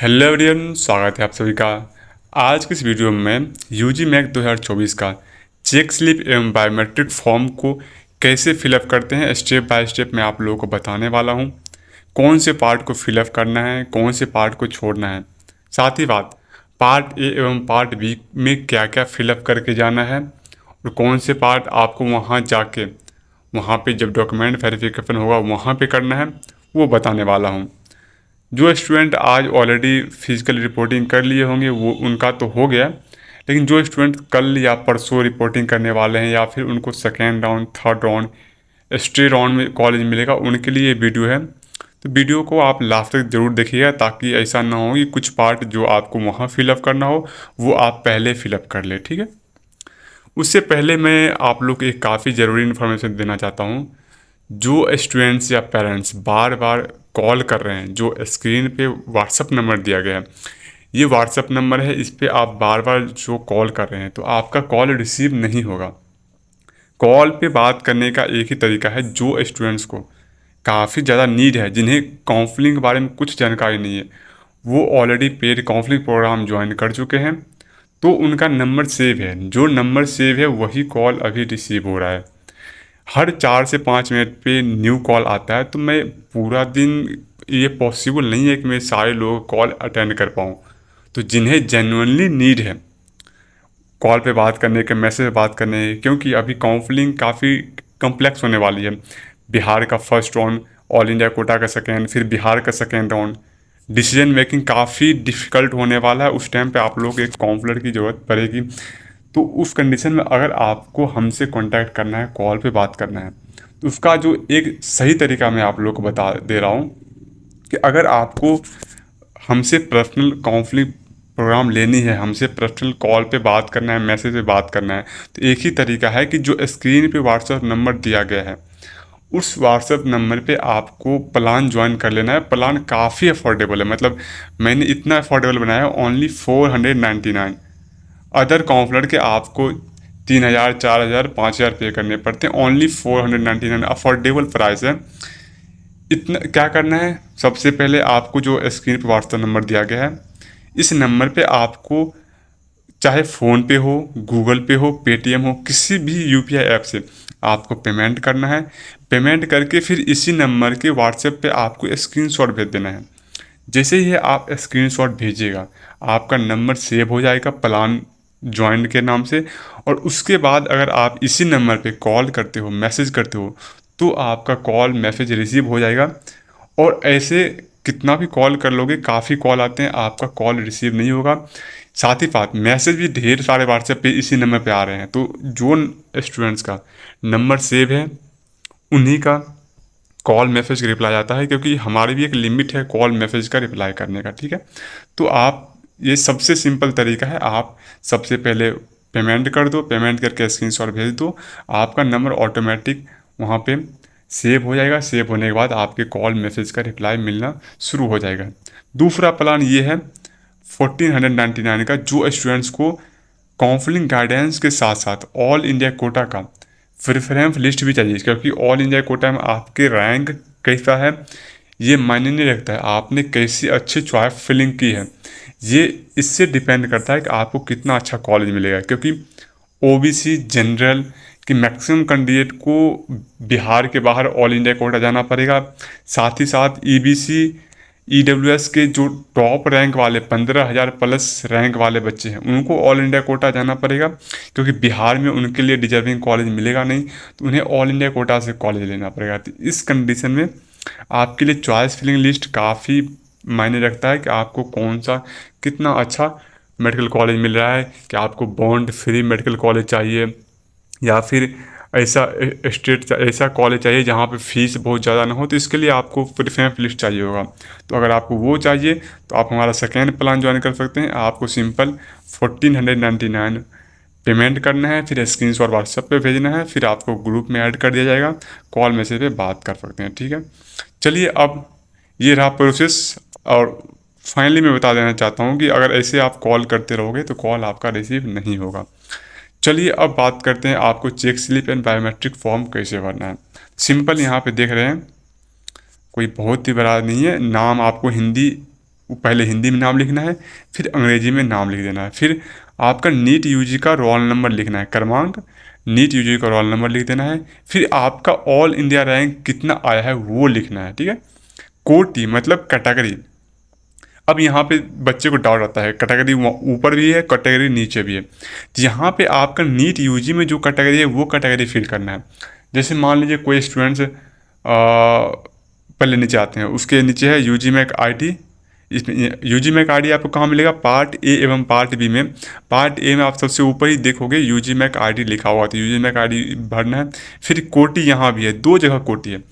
Hello everyone, स्वागत है आप सभी का। आज की इस वीडियो में यूजी मैक 2024 का चेक स्लिप एवं बायोमेट्रिक फॉर्म को कैसे फिलअप करते हैं स्टेप बाय स्टेप मैं आप लोगों को बताने वाला हूं। कौन से पार्ट को फिलअप करना है, कौन से पार्ट को छोड़ना है, साथ ही बात पार्ट ए एवं पार्ट बी में क्या क्या फिलअप करके जाना है और कौन से पार्ट आपको वहां जाके वहां पे जब डॉक्यूमेंट वेरिफिकेशन होगा वहां पे करना है, वो बताने वाला हूँ। जो स्टूडेंट आज ऑलरेडी फिजिकल रिपोर्टिंग कर लिए होंगे वो उनका तो हो गया, लेकिन जो स्टूडेंट कल या परसों रिपोर्टिंग करने वाले हैं या फिर उनको second round third round stay round में कॉलेज मिलेगा, उनके लिए ये वीडियो है। तो वीडियो को आप लास्ट तक ज़रूर देखिएगा ताकि ऐसा ना हो कि कुछ पार्ट जो आपको वहाँ फिलअप करना हो वो आप पहले फिलअप कर ले, ठीक है। उससे पहले मैं आप लोग को एक काफ़ी ज़रूरी इन्फॉर्मेशन देना चाहता हूँ। जो स्टूडेंट्स या पेरेंट्स बार बार कॉल कर रहे हैं, जो स्क्रीन पे व्हाट्सअप नंबर दिया गया है, ये व्हाट्सअप नंबर है, इस पे आप बार बार जो कॉल कर रहे हैं तो आपका कॉल रिसीव नहीं होगा। कॉल पे बात करने का एक ही तरीका है। जो स्टूडेंट्स को काफ़ी ज़्यादा नीड है, जिन्हें काउंसलिंग के बारे में कुछ जानकारी नहीं है, वो already paid counselling programme join कर चुके हैं, तो उनका नंबर सेव है। जो नंबर सेव है वही कॉल अभी रिसीव हो रहा है। हर 4 से 5 मिनट पे न्यू कॉल आता है, तो मैं पूरा दिन ये पॉसिबल नहीं है कि मैं सारे लोगों कॉल अटेंड कर पाऊँ। तो जिन्हें जेन्युइनली नीड है कॉल पे बात करने के, मैसेज पे बात करने के, क्योंकि अभी काउंसलिंग काफ़ी कम्प्लेक्स होने वाली है। बिहार का first round, all India quota का सेकेंड, फिर बिहार का सेकेंड राउंड, डिसीजन मेकिंग काफ़ी डिफ़िकल्ट होने वाला है। उस टाइम पे आप लोग एक काउंसलर की ज़रूरत पड़ेगी। तो उस कंडीशन में अगर आपको हमसे कांटेक्ट करना है, कॉल पे बात करना है, तो उसका जो एक सही तरीका मैं आप लोग को बता दे रहा हूँ कि अगर आपको हमसे पर्सनल काउंसलिंग प्रोग्राम लेनी है, हमसे पर्सनल कॉल पे बात करना है, मैसेज पे बात करना है, तो एक ही तरीका है कि जो स्क्रीन पे व्हाट्सएप नंबर दिया गया है उस व्हाट्सएप नंबर पे आपको प्लान ज्वाइन कर लेना है। प्लान काफ़ी अफोर्डेबल है, मतलब मैंने इतना अफोर्डेबल बनाया है, ओनली 499। अदर काउंसलर के आपको 3,000 4,000 5,000 पे करने पड़ते हैं, ओनली 499 अफोर्डेबल प्राइस है। इतना क्या करना है, सबसे पहले आपको जो स्क्रीन पर व्हाट्सएप नंबर दिया गया है, इस नंबर पे आपको चाहे फ़ोन पे हो, गूगल पे हो, पेटीएम हो, किसी भी यूपीआई ऐप से आपको पेमेंट करना है। पेमेंट करके फिर इसी नंबर के व्हाट्सएप पे आपको स्क्रीनशॉट भेज देना है। जैसे ही आप स्क्रीनशॉट भेजिएगा, आपका नंबर सेव हो जाएगा प्लान ज्वाइन के नाम से, और उसके बाद अगर आप इसी नंबर पे कॉल करते हो, मैसेज करते हो, तो आपका कॉल मैसेज रिसीव हो जाएगा। और ऐसे कितना भी कॉल कर लोगे, काफ़ी कॉल आते हैं, आपका कॉल रिसीव नहीं होगा। साथ ही साथ मैसेज भी ढेर सारे व्हाट्सएप पे इसी नंबर पे आ रहे हैं। तो जो स्टूडेंट्स का नंबर सेव है उन्हीं का कॉल मैसेज रिप्लाई आता है, क्योंकि हमारी भी एक लिमिट है कॉल मैसेज का रिप्लाई करने का, ठीक है। तो आप, ये सबसे सिंपल तरीका है, आप सबसे पहले पेमेंट कर दो, पेमेंट करके स्क्रीनशॉट भेज दो, आपका नंबर ऑटोमेटिक वहाँ पे सेव हो जाएगा। सेव होने के बाद आपके कॉल मैसेज का रिप्लाई मिलना शुरू हो जाएगा। दूसरा प्लान ये है 1499 का, जो स्टूडेंट्स को काउंसलिंग गाइडेंस के साथ साथ ऑल इंडिया कोटा का प्रेफरेंस लिस्ट भी चाहिए, क्योंकि ऑल इंडिया कोटा में आपके रैंक कैसा है ये मायने नहीं रखता है, आपने कैसी अच्छी चॉइस फिलिंग की है, ये इससे डिपेंड करता है कि आपको कितना अच्छा कॉलेज मिलेगा। क्योंकि ओबीसी जनरल कि मैक्सिमम कैंडिडेट को बिहार के बाहर ऑल इंडिया कोटा जाना पड़ेगा। साथ ही साथ ईबीसी ईडब्ल्यूएस के जो टॉप रैंक वाले 15,000 प्लस रैंक वाले बच्चे हैं उनको ऑल इंडिया कोटा जाना पड़ेगा, क्योंकि बिहार में उनके लिए डिजर्विंग कॉलेज मिलेगा नहीं, तो उन्हें ऑल इंडिया कोटा से कॉलेज लेना पड़ेगा। तो इस कंडीशन में आपके लिए चॉइस फिलिंग लिस्ट काफ़ी मायने रखता है कि आपको कौन सा कितना अच्छा मेडिकल कॉलेज मिल रहा है, कि आपको बॉन्ड फ्री मेडिकल कॉलेज चाहिए या फिर ऐसा स्टेट ऐसा कॉलेज चाहिए जहाँ पे फीस बहुत ज़्यादा ना हो। तो इसके लिए आपको प्रेफरेंस लिस्ट चाहिए होगा। तो अगर आपको वो चाहिए तो आप हमारा सेकेंड प्लान ज्वाइन कर सकते हैं। आपको सिंपल 1499 पेमेंट करना है, फिर स्क्रीनशॉट व्हाट्सएप पे भेजना है, फिर आपको ग्रुप में ऐड कर दिया जाएगा, कॉल मैसेज पे बात कर सकते हैं, ठीक है। चलिए, अब ये रहा प्रोसेस। और फाइनली मैं बता देना चाहता हूँ कि अगर ऐसे आप कॉल करते रहोगे तो कॉल आपका रिसीव नहीं होगा। चलिए, अब बात करते हैं आपको check slip and biometric form कैसे भरना है। सिंपल यहाँ पे देख रहे हैं, कोई बहुत ही बड़ा नहीं है। नाम आपको हिंदी पहले हिंदी में नाम लिखना है, फिर अंग्रेजी में नाम लिख देना है, फिर आपका नीट यूजी का रोल नंबर लिखना है, क्रमांक, नीट यूजी का रोल नंबर लिख देना है, फिर आपका ऑल इंडिया रैंक कितना आया है वो लिखना है, ठीक है। कोटि मतलब कैटेगरी। अब यहाँ पे बच्चे को डाउट आता है, कैटेगरी ऊपर भी है, कैटेगरी नीचे भी है। तो यहाँ पे आपका नीट यूजी में जो कैटेगरी है वो कैटेगरी फिल करना है। जैसे मान लीजिए कोई स्टूडेंट्स पहले नीचे आते हैं, उसके नीचे है यूजी मैक आईडी। इसमें यूजी मैक आईडी आपको कहाँ मिलेगा, पार्ट ए एवं पार्ट बी में। पार्ट ए में आप सबसे ऊपर ही देखोगे यूजी मैक आईडी लिखा हुआ, तो यूजी मैक आईडी भरना है। फिर कोटि यहाँ भी है, 2 जगह कोटि है।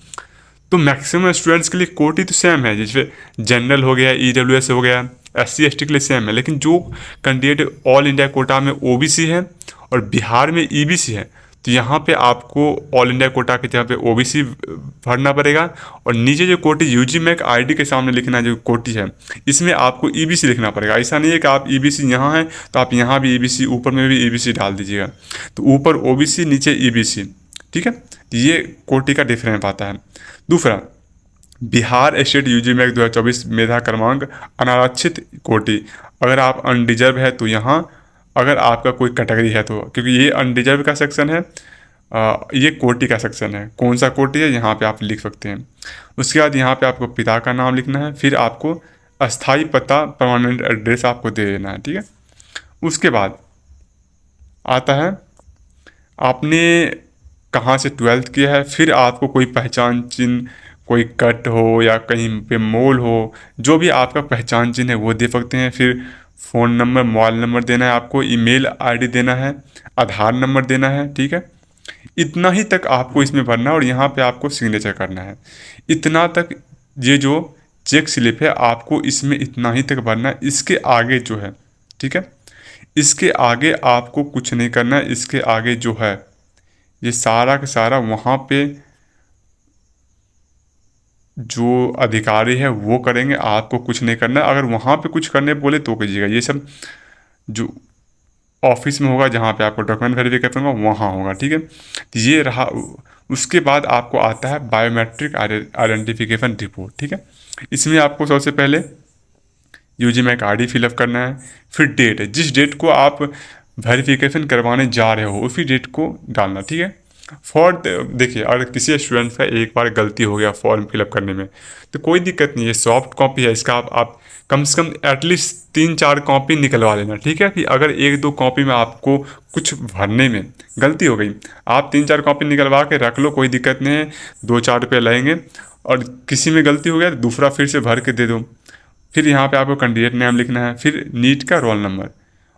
तो मैक्सिमम स्टूडेंट्स के लिए कोटि तो सेम है, जैसे जनरल हो गया, ईडब्ल्यूएस हो गया, एससी एसटी के लिए सेम है। लेकिन जो कैंडिडेट ऑल इंडिया कोटा में ओबीसी है और बिहार में ईबीसी है, तो यहाँ पे आपको ऑल इंडिया कोटा के जगह पे ओबीसी भरना पड़ेगा, और नीचे जो कोटि यूजी मैक आईडी के सामने लिखना जो कोटि है, इसमें आपको ईबीसी लिखना पड़ेगा। ऐसा नहीं है कि आप ईबीसी यहाँ है तो आप यहाँ भी ईबीसी, ऊपर में भी ईबीसी डाल दीजिएगा। तो ऊपर ओबीसी नीचे ईबीसी, ठीक है। ये कोटि का डिफरेंस आता है। दूसरा, बिहार स्टेट यूजी मैक 2024 मेधा क्रमांक अनारक्षित कोटि, अगर आप अनडिजर्व है तो यहाँ, अगर आपका कोई कैटेगरी है तो, क्योंकि ये अनडिजर्व का सेक्शन है, ये कोटि का सेक्शन है। कौन सा कोटि है यहाँ पे आप लिख सकते हैं। उसके बाद यहाँ पे आपको पिता का नाम लिखना है, फिर आपको अस्थाई पता परमानेंट एड्रेस आपको दे देना है, ठीक है। उसके बाद आता है आपने कहाँ से 12th किया है, फिर आपको कोई पहचान चिन्ह, कोई कट हो या कहीं पे मोल हो, जो भी आपका पहचान चिन्ह है वो दे सकते हैं। फिर फ़ोन नंबर, मोबाइल नंबर देना है आपको, ईमेल आईडी देना है, आधार नंबर देना है, ठीक है। इतना ही तक आपको इसमें भरना है और यहाँ पे आपको सिग्नेचर करना है। इतना तक ये जो चेक स्लिप है आपको इसमें इतना ही तक भरना है। इसके आगे जो है, ठीक है, इसके आगे आपको कुछ नहीं करना है। इसके आगे जो है ये सारा का सारा वहाँ पे जो अधिकारी है वो करेंगे, आपको कुछ नहीं करना। अगर वहाँ पे कुछ करने बोले तो कीजिएगा। ये सब जो ऑफिस में होगा, जहाँ पे आपको डॉक्यूमेंट वेरिफिकेशन होगा, वहाँ होगा, ठीक है। तो ये रहा। उसके बाद आपको आता है बायोमेट्रिक आइडेंटिफिकेशन रिपोर्ट, ठीक है। इसमें आपको सबसे पहले यूजी मैक आईडी फिलअप करना है, फिर डेट, जिस डेट को आप वेरिफिकेशन करवाने जा रहे हो उसी डेट को डालना, ठीक है। देखिए, अगर किसी स्टूडेंट का एक बार गलती हो गया फॉर्म फिलअप करने में तो कोई दिक्कत नहीं है, सॉफ्ट कॉपी है इसका, आप कम से कम एटलीस्ट 3-4 कॉपी निकलवा लेना, ठीक है। कि अगर 1-2 कॉपी में आपको कुछ भरने में गलती हो गई, आप 3-4 कॉपी निकलवा के रख लो, कोई दिक्कत नहीं है, 2-4 रुपये लगेंगे। और किसी में गलती हो गया तो दूसरा फिर से भर के दे दो। फिर यहाँ पे आपको कैंडिडेट नेम लिखना है, फिर नीट का रोल नंबर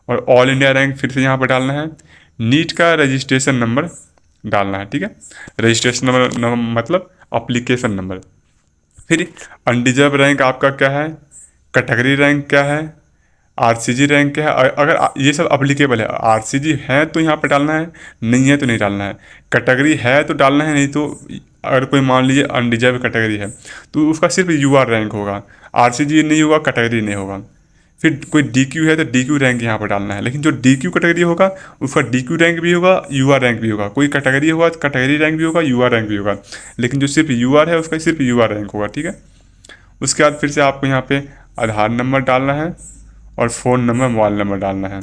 और ऑल इंडिया रैंक फिर से यहाँ पर डालना है, नीट का रजिस्ट्रेशन नंबर डालना है, ठीक है। रजिस्ट्रेशन नंबर मतलब अप्लीकेशन नंबर। फिर अनडिजर्व रैंक आपका क्या है, कैटेगरी रैंक क्या है, आरसीजी रैंक क्या है। अगर ये सब अप्लीकेबल है, आरसीजी है तो यहाँ पर डालना है, नहीं है तो नहीं डालना है। कैटेगरी है तो डालना है, नहीं तो अगर कोई मान लीजिए अनडिजर्व कैटेगरी है तो उसका सिर्फ यूआर रैंक होगा, आरसीजी नहीं होगा, कैटेगरी नहीं होगा। फिर कोई डीक्यू है तो डीक्यू रैंक यहाँ पर डालना है, लेकिन जो डीक्यू कैटेगरी होगा उसका डीक्यू रैंक भी होगा, यूआर रैंक भी होगा। कोई कैटेगरी होगा तो कैटेगरी रैंक भी होगा, यूआर रैंक भी होगा, लेकिन जो सिर्फ यूआर है उसका सिर्फ यूआर रैंक होगा, ठीक है। उसके बाद फिर से आपको यहाँ पे आधार नंबर डालना है और फ़ोन नंबर, मोबाइल नंबर डालना है।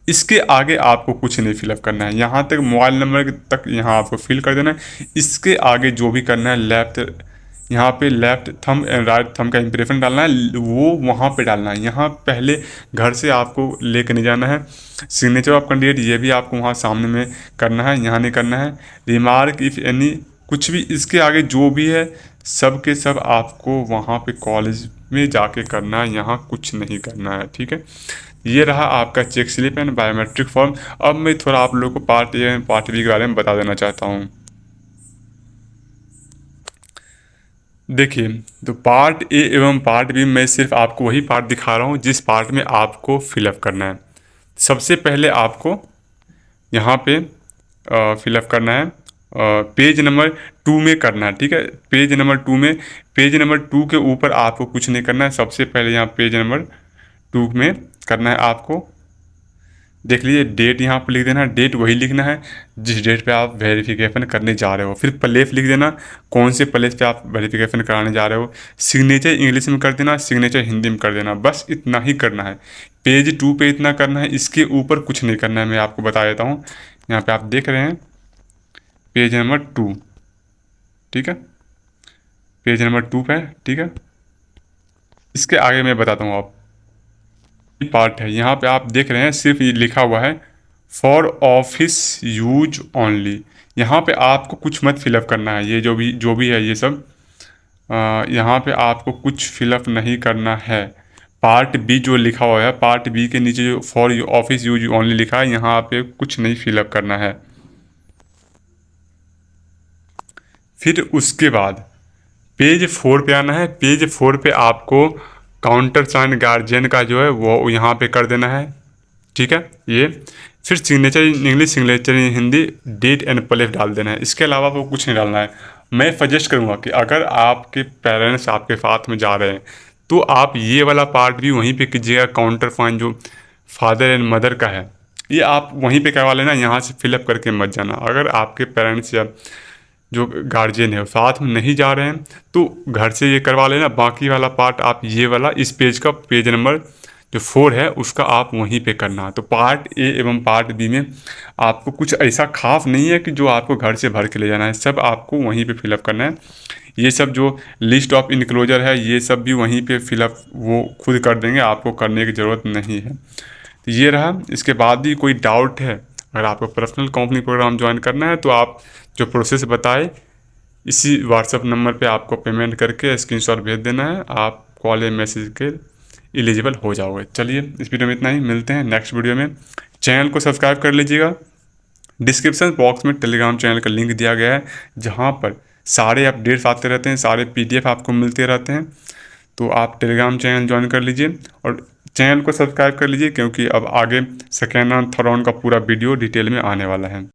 इसके आगे आपको कुछ नहीं फिलअप करना है, यहाँ तक मोबाइल नंबर तक यहाँ आपको फिल कर देना है। इसके आगे जो भी करना है, यहाँ पे left thumb and right thumb का इम्प्रेशन डालना है, वो वहाँ पे डालना है। यहाँ पहले घर से आपको लेकर नहीं जाना है। सिग्नेचर ऑफ कैंडिडेट ये भी आपको वहाँ सामने में करना है, यहाँ नहीं करना है। रिमार्क इफ़ एनी, कुछ भी इसके आगे जो भी है सब के सब आपको वहाँ पे कॉलेज में जाके करना है, यहाँ कुछ नहीं करना है, ठीक है। ये रहा आपका check slip and biometric form. अब मैं थोड़ा आप लोगों को part A and part B के बारे में बता देना चाहता हूँ। देखिए, तो पार्ट ए एवं पार्ट बी में सिर्फ आपको वही पार्ट दिखा रहा हूँ जिस पार्ट में आपको फिलअप करना है। सबसे पहले आपको यहाँ पे फिलअप करना है, पेज नंबर 2 में करना है, ठीक है। पेज नंबर 2 के ऊपर आपको कुछ नहीं करना है। सबसे पहले यहाँ पेज नंबर 2 में करना है आपको देख लीजिए, डेट यहाँ पर लिख देना, डेट वही लिखना है जिस डेट पे आप वेरिफिकेशन करने जा रहे हो। फिर प्लेस लिख देना, कौन से प्लेस पे आप वेरिफिकेशन कराने जा रहे हो। सिग्नेचर इंग्लिश में कर देना, सिग्नेचर हिंदी में कर देना, बस इतना ही करना है। पेज 2 पे इतना करना है, इसके ऊपर कुछ नहीं करना है। मैं आपको बता देता हूँ, यहाँ पे आप देख रहे हैं पेज नंबर 2, ठीक है, पेज नंबर 2 पे, ठीक है। इसके आगे मैं बताता हूँ आप पार्ट है, यहाँ पे आप देख रहे हैं सिर्फ ये लिखा हुआ है फॉर ऑफिस यूज ओनली। यहाँ पे आपको कुछ मत फिलअप करना है, ये जो भी है ये सब यहाँ पे आपको कुछ फिलअप नहीं करना है। पार्ट बी जो लिखा हुआ है, पार्ट बी के नीचे जो फॉर ऑफिस यूज ओनली लिखा है, यहाँ पे कुछ नहीं फिलअप करना है। फिर उसके बाद पेज 4 पे आना है। पेज 4 पे आपको काउंटर साइन गार्जियन का जो है वो यहाँ पे कर देना है, ठीक है। ये फिर signature in English, signature in Hindi, date and place डाल देना है। इसके अलावा वो कुछ नहीं डालना है। मैं सजेस्ट करूँगा कि अगर आपके पेरेंट्स आपके साथ में जा रहे हैं तो आप ये वाला पार्ट भी वहीं पे कीजिएगा। काउंटर साइन जो फादर एंड मदर का है ये आप वहीं पे करवा लेना, यहाँ से फिलअप करके मत जाना। अगर आपके पेरेंट्स या जो गार्जियन है साथ में नहीं जा रहे हैं तो घर से ये करवा लेना। बाकी वाला पार्ट आप ये वाला इस पेज का पेज नंबर जो 4 है उसका आप वहीं पे करना। तो पार्ट ए एवं पार्ट बी में आपको कुछ ऐसा खास नहीं है कि जो आपको घर से भर के ले जाना है, सब आपको वहीं पे फिलअप करना है। ये सब जो लिस्ट ऑफ इनक्लोजर है ये सब भी वहीं पे फिलअप वो खुद कर देंगे, आपको करने की ज़रूरत नहीं है। तो ये रहा। इसके बाद भी कोई डाउट है, अगर आपको पर्सनल कंपनी प्रोग्राम ज्वाइन करना है तो आप जो प्रोसेस बताए इसी व्हाट्सअप नंबर पे आपको पेमेंट करके स्क्रीनशॉट भेज देना है, आप कॉल या मैसेज के एलिजिबल हो जाओगे। चलिए इस वीडियो में इतना ही, मिलते हैं नेक्स्ट वीडियो में। चैनल को सब्सक्राइब कर लीजिएगा। डिस्क्रिप्शन बॉक्स में टेलीग्राम चैनल का लिंक दिया गया है जहाँ पर सारे अपडेट्स आते रहते हैं, सारे PDF आपको मिलते रहते हैं। तो आप टेलीग्राम चैनल ज्वाइन कर लीजिए और चैनल को सब्सक्राइब कर लीजिए, क्योंकि अब आगे सेकेंड राउंड थर्ड राउंड का पूरा वीडियो डिटेल में आने वाला है।